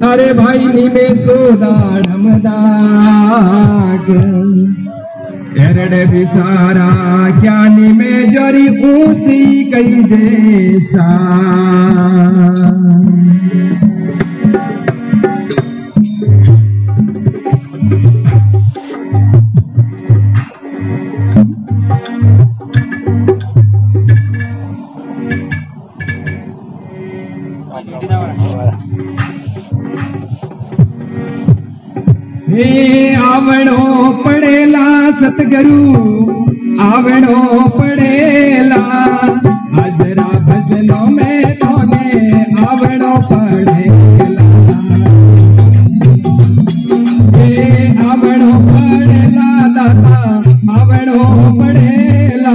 अरे भाई निमे सोदाढ़मदाग एरड़े बिसारा क्या निमे जरी ऊसी कई जैसा आवणो पड़ेला सतगुरु आवणो पड़ेला हजरा भजनों में तोने आवणो पड़ेला आवणो पड़ेला दाता आवणो पड़ेला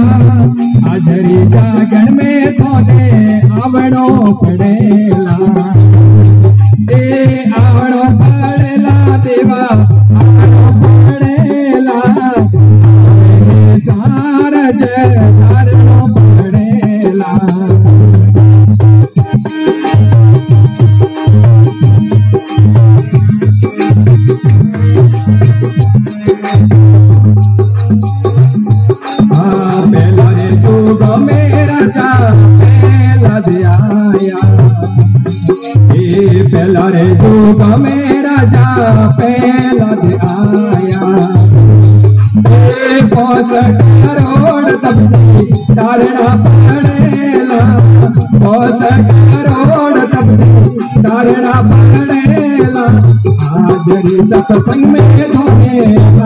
हजरी जागरण में तोने आवणो पड़ेला आवणो पड़ेला देवा आवणो पड़ेला सारज धारणो पड़ेला पहला रे जुग मेरा जा पहला दिया पहला रे जुग मेरा जा पहला आया बहुत करोड़ तब्दी तारना पड़ेला बहुत करोड़ तब्दी तारना पड़ेला हाजरी सत्संग में धोने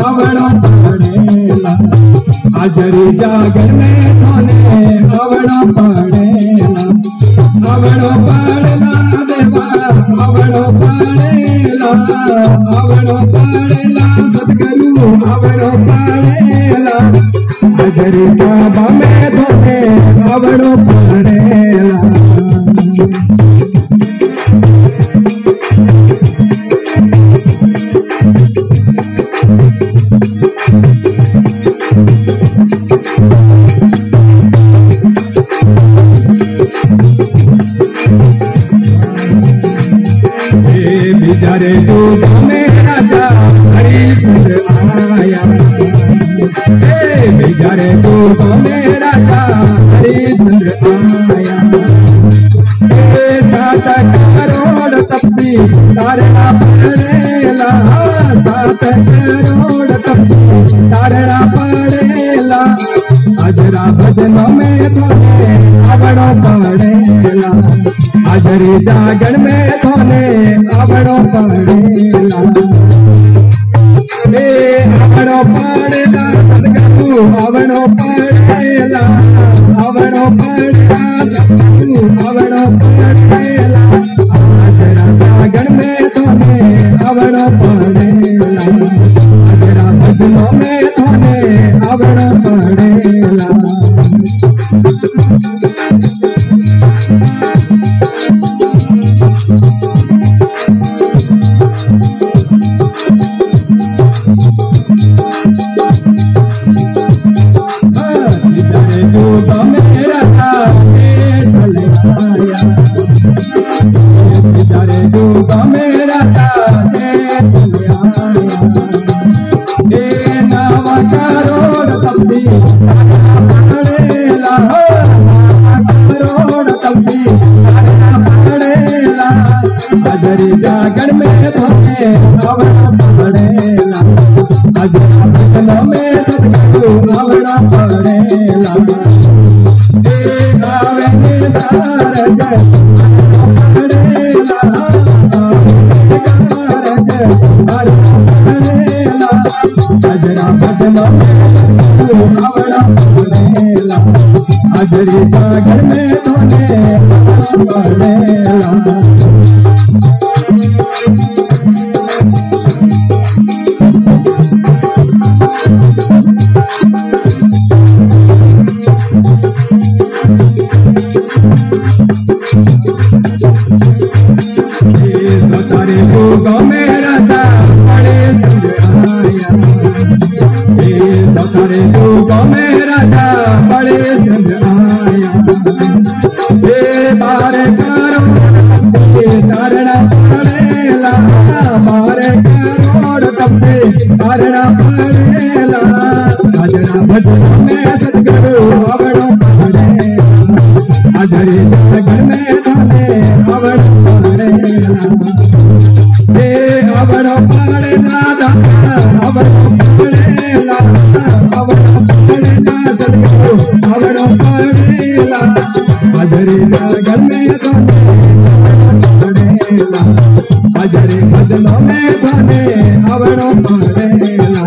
आवणो पड़ेला हाजरी जागर में धोने आवणो पड़ेला आवणो पड़ेला देवा आवणो पड़ेला सतगुरु आवणो पड़ेला हाजरी बाबा में धोने आवणो पड़ेला बिचारे जुग में राजा हरिश्चंद्र आया बिचारे जुग में राजा हरिश्चंद्र आया 7 करोड़ तब्दी तारना पड़ेला 7 करोड़ तब्दी तारना पड़ेला हजरा भजनों में थोने आवणो पड़ेला हाजरी जागरण में थोने आवणो पड़ेला आवणो पड़ेला सतगुरु आवणो पड़ेला आवणो पड़ेला सतगुरु आवणो पड़ेला हाजरा जागरण में थोने आवणो पड़ेला हाजरा भजनों में थोने आवणो पड़ेला जुग मेरा था बिचारे जुग मेरा था नावा करोड़ तब्दी पड़ेला करोड़ तब्दी पड़ेला हजरी जागरण में धोने आवणो पड़ेला हजरा भजनों में सतगुरु आवणो पड़ेला हजरा भजनों में आवणो पड़ेला हजरी जागर में धोने पड़ेला जुग मेरा था बड़े समझाया जुग मेरा था बड़े समझाया तारे तारणा पड़ेला पड़ेला मारे करोड़ तपे करना पड़ेला भजन भजन में सतगुरु आवड़ो पड़ेला अजरे घर में थाने आवड़ो पड़ेला हे आवड़ो पड़ेला आवड़ो पड़ेला आवड़ो पड़ेला सतगुरु आवड़ो पड़ेला अजरे घर में थाने अजरे भजनों में थाने आवड़ो पड़ेला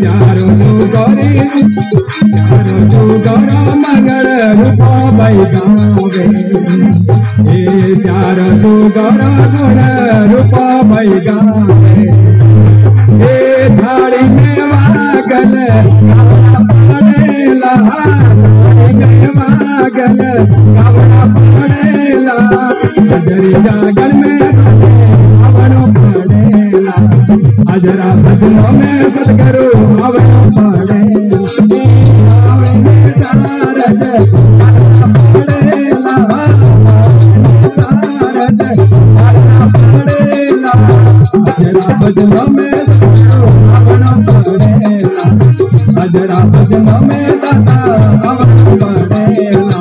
चारों गौर मंगल रूप बैगावे चारों गौर गुण रूप बैगावे थाड़ी में वागल पड़ेला थाड़ी में वागल गावड़ा पड़ेला अजरी जागर में आवड़ो पड़ेला अजरा भजनों में सतगुरु आवड़ो पड़ेला भजनों में आवड़ो पड़ेला अजरा भजनों में आवड़ो पड़ेला।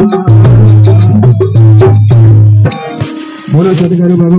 बोलो सतगुरु बाबा।